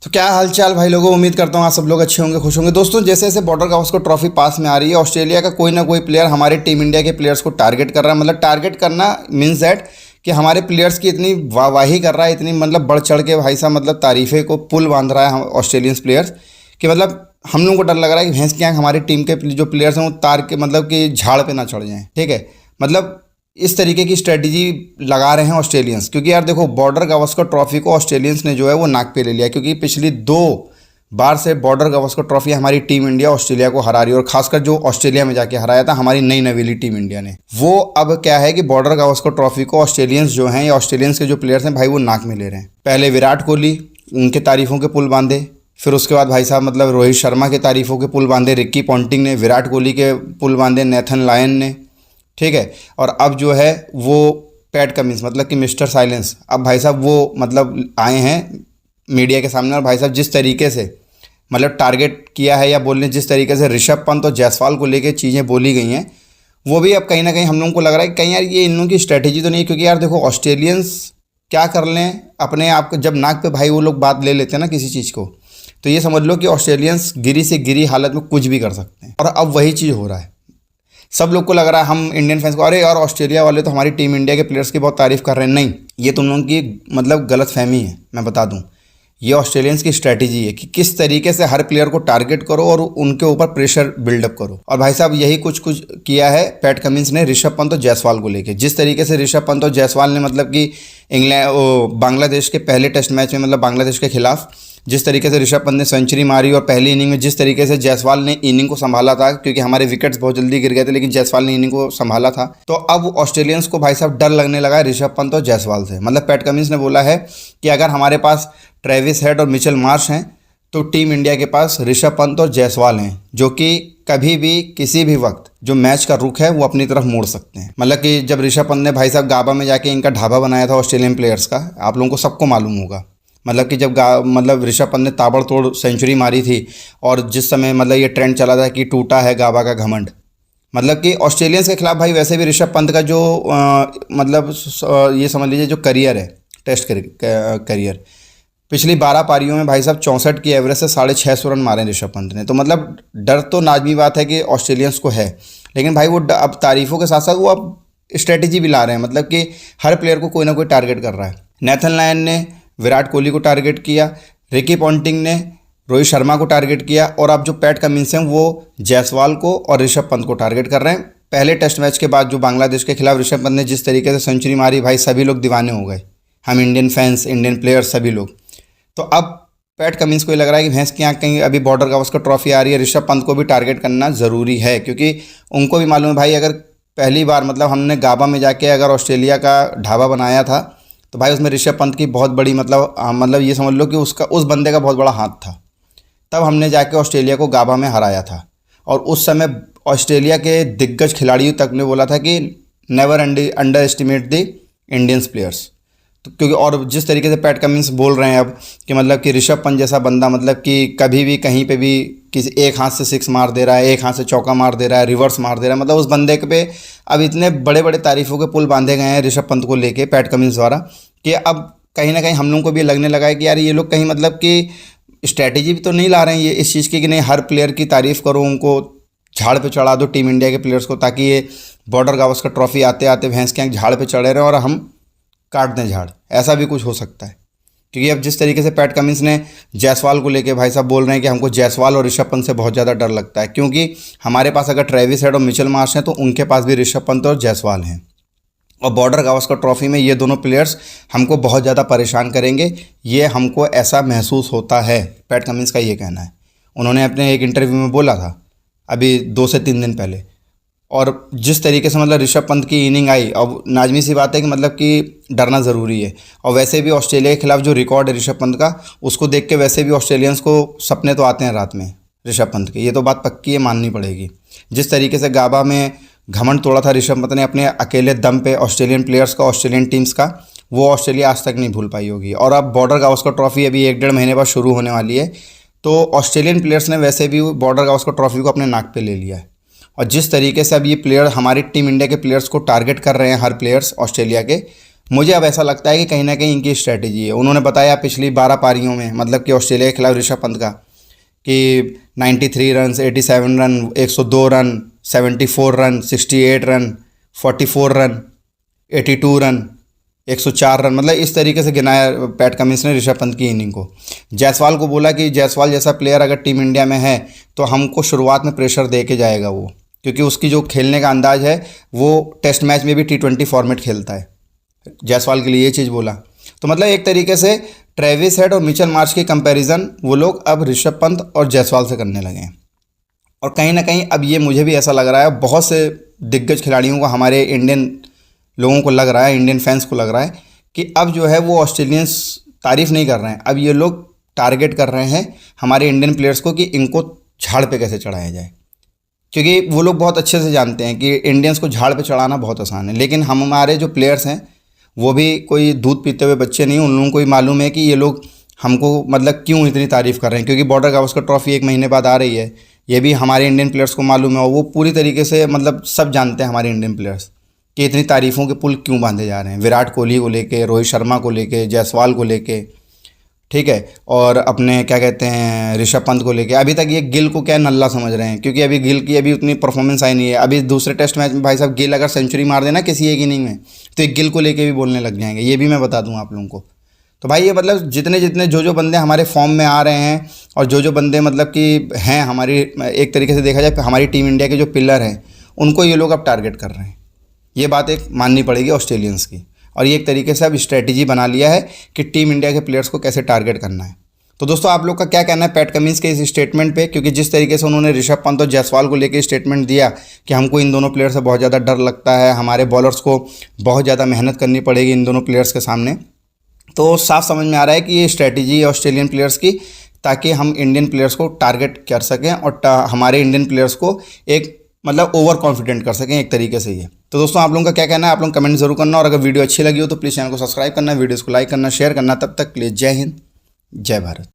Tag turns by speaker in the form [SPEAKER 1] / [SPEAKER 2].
[SPEAKER 1] तो क्या हालचाल भाई लोगों, उम्मीद करता हूँ आप सब लोग अच्छे होंगे, खुश होंगे। दोस्तों, जैसे जैसे बॉर्डर गावस्कर ट्रॉफी पास में आ रही है, ऑस्ट्रेलिया का कोई ना कोई प्लेयर हमारे टीम इंडिया के प्लेयर्स को टारगेट कर रहा है। मतलब टारगेट करना मीन्स दैट कि हमारे प्लेयर्स की इतनी वाहवाही कर रहा है, इतनी मतलब बढ़ चढ़ के भाई साहब मतलब तारीफ़ें को पुल बांध रहा है हम ऑस्ट्रेलियंस प्लेयर्स कि मतलब हम लोगों को डर लग रहा है कि भैंस की आँख हमारी टीम के जो प्लेयर्स हैं वो तार के मतलब कि झाड़ पे ना चढ़ जाएं। ठीक है, मतलब इस तरीके की स्ट्रेटजी लगा रहे हैं ऑस्ट्रेलियंस, क्योंकि यार देखो बॉर्डर गावस्कर ट्रॉफी को ऑस्ट्रेलियंस ने जो है वो नाक पे ले लिया, क्योंकि पिछली 2 बार से बॉर्डर गावस्कर ट्रॉफी हमारी टीम इंडिया ऑस्ट्रेलिया को हरा रही है। और खासकर जो ऑस्ट्रेलिया में जाके हराया था हमारी नई नवेली टीम इंडिया ने, वो अब क्या है कि बॉर्डर गावस्कर ट्रॉफी को ऑस्ट्रेलियंस जो हैं या ऑस्ट्रेलियंस के जो प्लेयर्स हैं भाई वो नाक में ले रहे हैं। पहले विराट कोहली उनके तारीफ़ों के पुल बांधे, फिर उसके बाद भाई साहब मतलब रोहित शर्मा के तारीफ़ों के पुल बांधे रिकी पॉन्टिंग ने, विराट कोहली के पुल बांधे नेथन लायन ने। ठीक है, और अब जो है वो पैट कमिंस मतलब कि मिस्टर साइलेंस, अब भाई साहब वो मतलब आए हैं मीडिया के सामने। और भाई साहब जिस तरीके से मतलब टारगेट किया है या बोलने जिस तरीके से ऋषभ पंत और जायसवाल को लेके चीज़ें बोली गई हैं, वो भी अब कहीं ना कहीं हम लोगों को लग रहा है कि कहीं यार ये इन लोगों की स्ट्रेटेजी तो नहीं है। क्योंकि यार देखो ऑस्ट्रेलियंस क्या कर लें अपने आप को, जब नाक पे भाई वो लोग बात ले लेते हैं ना किसी चीज़ को, तो ये समझ लो कि ऑस्ट्रेलियंस गिरी से गिरी हालत में कुछ भी कर सकते हैं। और अब वही चीज़ हो रहा है। सब लोग को लग रहा है, हम इंडियन फैंस को, अरे यार ऑस्ट्रेलिया वाले तो हमारी टीम इंडिया के प्लेयर्स की बहुत तारीफ़ कर रहे हैं। नहीं, ये तुम लोगों की मतलब गलत फहमी है। मैं बता दूं, ये ऑस्ट्रेलियंस की स्ट्रैटेजी है कि किस तरीके से हर प्लेयर को टारगेट करो और उनके ऊपर प्रेशर बिल्डअप करो। और भाई साहब यही कुछ कुछ किया है पैट कमिंस ने ऋषभ पंत और जायसवाल को लेके। जिस तरीके से ऋषभ पंत और जायसवाल ने मतलब कि बांग्लादेश के पहले टेस्ट मैच में मतलब बांग्लादेश के खिलाफ जिस तरीके से ऋषभ पंत ने सेंचुरी मारी, और पहली इनिंग में जिस तरीके से जायसवाल ने इनिंग को संभाला था, क्योंकि हमारे विकेट्स बहुत जल्दी गिर गए थे लेकिन जायसवाल ने इनिंग को संभाला था, तो अब ऑस्ट्रेलियंस को भाई साहब डर लगने लगा है ऋषभ पंत और जायसवाल से। मतलब पैट कमिंस ने बोला है कि अगर हमारे पास ट्रेविस हेड और मिचेल मार्श हैं तो टीम इंडिया के पास ऋषभ पंत और जायसवाल हैं, जो कि कभी भी किसी भी वक्त जो मैच का रुख है वो अपनी तरफ मोड़ सकते हैं। मतलब कि जब ऋषभ पंत ने भाई साहब गाबा में जाके इनका ढाबा बनाया था ऑस्ट्रेलियन प्लेयर्स का, आप लोगों को सबको मालूम होगा। मतलब कि जब मतलब ऋषभ पंत ने ताबड़तोड़ सेंचुरी मारी थी, और जिस समय मतलब ये ट्रेंड चला था कि टूटा है गाबा का घमंड, मतलब कि ऑस्ट्रेलियंस के खिलाफ भाई वैसे भी ऋषभ पंत का जो ये समझ लीजिए जो करियर है, टेस्ट करियर, पिछली 12 पारियों में भाई साहब 64 की एवरेज से 650 रन मारे ऋषभ पंत ने। तो मतलब डर तो लाजमी बात है कि ऑस्ट्रेलियंस को है, लेकिन भाई वो अब तारीफ़ों के साथ साथ वो अब स्ट्रेटेजी भी ला रहे हैं। मतलब कि हर प्लेयर को कोई ना कोई टारगेट कर रहा है। नेथन लायन ने विराट कोहली को टारगेट किया, रिकी पॉन्टिंग ने रोहित शर्मा को टारगेट किया, और अब जो पैट कमिंस हैं वो जायसवाल को और ऋषभ पंत को टारगेट कर रहे हैं। पहले टेस्ट मैच के बाद जो बांग्लादेश के खिलाफ ऋषभ पंत ने जिस तरीके से सेंचुरी मारी, भाई सभी लोग दीवाने हो गए, हम इंडियन फैंस, इंडियन प्लेयर्स, सभी लोग। तो अब पैट कमिंस को ये लग रहा है कि भैंस की आँख कहीं अभी बॉर्डर गावस्कर ट्रॉफी आ रही है, ऋषभ पंत को भी टारगेट करना ज़रूरी है, क्योंकि उनको भी मालूम है भाई अगर पहली बार मतलब हमने गाबा में जाके अगर ऑस्ट्रेलिया का ढाबा बनाया था तो भाई उसमें ऋषभ पंत की बहुत बड़ी मतलब ये समझ लो कि उसका उस बंदे का बहुत बड़ा हाथ था। तब हमने जाके ऑस्ट्रेलिया को गाबा में हराया था, और उस समय ऑस्ट्रेलिया के दिग्गज खिलाड़ियों तक ने बोला था कि never under estimate the Indians players. तो क्योंकि और जिस तरीके से पैट कमिंस बोल रहे हैं अब कि मतलब कि ऋषभ पंत जैसा बंदा मतलब कि कभी भी कहीं पे भी किसी एक हाथ से 6 मार दे रहा है, एक हाथ से चौका मार दे रहा है, रिवर्स मार दे रहा है, मतलब उस बंदे पे अब इतने बड़े बड़े तारीफ़ों के पुल बांधे गए हैं ऋषभ पंत को लेके पैट कमिंस द्वारा, कि अब कहीं ना कहीं हम लोगों को भी लगने लगा है कि यार ये लोग कहीं मतलब कि स्ट्रैटेजी भी तो नहीं ला रहे हैं ये इस चीज़ की कि नहीं हर प्लेयर की तारीफ़ करो, उनको झाड़ पे चढ़ा दो टीम इंडिया के प्लेयर्स को, ताकि ये बॉर्डर गावस्कर ट्रॉफी आते आते भैंस के आँख झाड़ पे चढ़े रहे और हम काट दें झाड़। ऐसा भी कुछ हो सकता है, क्योंकि अब जिस तरीके से पैट कमिंस ने जायसवाल को लेके भाई साहब बोल रहे हैं कि हमको जायसवाल और ऋषभ पंत से बहुत ज़्यादा डर लगता है, क्योंकि हमारे पास अगर ट्रेविस हेड और मिचेल मार्श हैं तो उनके पास भी ऋषभ पंत और जायसवाल हैं, और बॉर्डर गावस्कर ट्रॉफी में ये दोनों प्लेयर्स हमको बहुत ज़्यादा परेशान करेंगे, ये हमको ऐसा महसूस होता है। पैट कमिंस का ये कहना है, उन्होंने अपने एक इंटरव्यू में बोला था अभी 2 से 3 दिन पहले। और जिस तरीके से मतलब ऋषभ पंत की इनिंग आई, अब नाजमी सी बात है कि मतलब कि डरना ज़रूरी है। और वैसे भी ऑस्ट्रेलिया के खिलाफ जो रिकॉर्ड है ऋषभ पंत का, उसको देख के वैसे भी ऑस्ट्रेलियंस को सपने तो आते हैं रात में ऋषभ पंत के, ये तो बात पक्की है, माननी पड़ेगी। जिस तरीके से गाबा में घमंड तोड़ा था ऋषभ पंत ने अपने अकेले दम पे ऑस्ट्रेलियन प्लेयर्स का, ऑस्ट्रेलियन टीम्स का, वो ऑस्ट्रेलिया आज तक नहीं भूल पाई होगी। और अब बॉर्डर गावस्कर ट्रॉफी अभी 1-1.5 महीने बाद शुरू होने वाली है, तो ऑस्ट्रेलियन प्लेयर्स ने वैसे भी बॉर्डर गावस्कर ट्रॉफी को अपने नाक पे ले लिया है। और जिस तरीके से अब ये प्लेयर हमारी टीम इंडिया के प्लेयर्स को टारगेट कर रहे हैं हर प्लेयर्स ऑस्ट्रेलिया के, मुझे अब ऐसा लगता है कि कहीं ना कहीं इनकी स्ट्रैटेजी है। उन्होंने बताया पिछली 12 पारियों में, मतलब कि ऑस्ट्रेलिया के खिलाफ ऋषभ पंत का, कि 93 run, 87 run, 102 run, 74 run, 68 run, 44 run, 82 run, 104 run, मतलब इस तरीके से गिनाया पैट कमिंस ने ऋषभ पंत की इनिंग को। जायसवाल को बोला कि जायसवाल जैसा प्लेयर अगर टीम इंडिया में है तो हमको शुरुआत में प्रेशर दे के जाएगा वो, क्योंकि उसकी जो खेलने का अंदाज है वो टेस्ट मैच में भी T20 फॉर्मेट खेलता है। जायसवाल के लिए ये चीज़ बोला। तो मतलब एक तरीके से ट्रेविस हेड और मिचेल मार्श की कंपैरिजन वो लोग अब ऋषभ पंत और जायसवाल से करने लगे हैं। और कहीं ना कहीं अब ये मुझे भी ऐसा लग रहा है, बहुत से दिग्गज खिलाड़ियों को, हमारे इंडियन लोगों को लग रहा है, इंडियन फैंस को लग रहा है कि अब जो है वो ऑस्ट्रेलियंस तारीफ़ नहीं कर रहे हैं, अब ये लोग टारगेट कर रहे हैं हमारे इंडियन प्लेयर्स को कि इनको झाड़ पे कैसे चढ़ाया जाए। क्योंकि वो लोग बहुत अच्छे से जानते हैं कि इंडियंस को झाड़ पे चढ़ाना बहुत आसान है, लेकिन हमारे जो प्लेयर्स हैं वो भी कोई दूध पीते हुए बच्चे नहीं। उन लोगों को भी मालूम है कि ये लोग हमको मतलब क्यों इतनी तारीफ़ कर रहे हैं, क्योंकि बॉर्डर गावस्कर ट्रॉफी 1 महीने बाद आ रही है, ये भी हमारे इंडियन प्लेयर्स को मालूम है। और वो पूरी तरीके से मतलब सब जानते हैं हमारे इंडियन प्लेयर्स कि इतनी तारीफ़ों के पुल क्यों बांधे जा रहे हैं, विराट कोहली को लेके, रोहित शर्मा को लेके, जायसवाल को लेके, ठीक है, और अपने क्या कहते हैं ऋषभ पंत को लेके। अभी तक ये गिल को क्या नल्ला समझ रहे हैं, क्योंकि अभी गिल की अभी उतनी परफॉर्मेंस आई नहीं है। अभी दूसरे टेस्ट मैच में भाई साहब गिल अगर सेंचुरी मार देना किसी एक इनिंग में तो एक गिल को लेके भी बोलने लग जाएंगे, ये भी मैं बता दूं आप लोगों को। तो भाई ये मतलब जितने जितने जो बंदे हमारे फॉर्म में आ रहे हैं और जो बंदे मतलब कि हैं हमारी, एक तरीके से देखा जाए हमारी टीम इंडिया के जो पिलर हैं, उनको ये लोग अब टारगेट कर रहे हैं। ये बात एक माननी पड़ेगी ऑस्ट्रेलियंस की। और ये एक तरीके से अब स्ट्रेटजी बना लिया है कि टीम इंडिया के प्लेयर्स को कैसे टारगेट करना है। तो दोस्तों आप लोग का क्या कहना है पैट कमिंस के इस स्टेटमेंट पे, क्योंकि जिस तरीके से उन्होंने ऋषभ पंत और जायसवाल को लेकर स्टेटमेंट दिया कि हमको इन दोनों प्लेयर से बहुत ज़्यादा डर लगता है, हमारे बॉलर्स को बहुत ज़्यादा मेहनत करनी पड़ेगी इन दोनों प्लेयर्स के सामने, तो साफ समझ में आ रहा है कि ये स्ट्रेटजी है ऑस्ट्रेलियन प्लेयर्स की, ताकि हम इंडियन प्लेयर्स को टारगेट कर सकें और हमारे इंडियन प्लेयर्स को एक मतलब ओवर कॉन्फिडेंट कर सकें एक तरीके से ये। तो दोस्तों आप लोगों का क्या कहना है, आप लोग कमेंट जरूर करना, और अगर वीडियो अच्छी लगी हो तो प्लीज़ चैनल को सब्सक्राइब करना, वीडियोज़ को लाइक करना, शेयर करना। तब तक के लिए जय हिंद, जय भारत।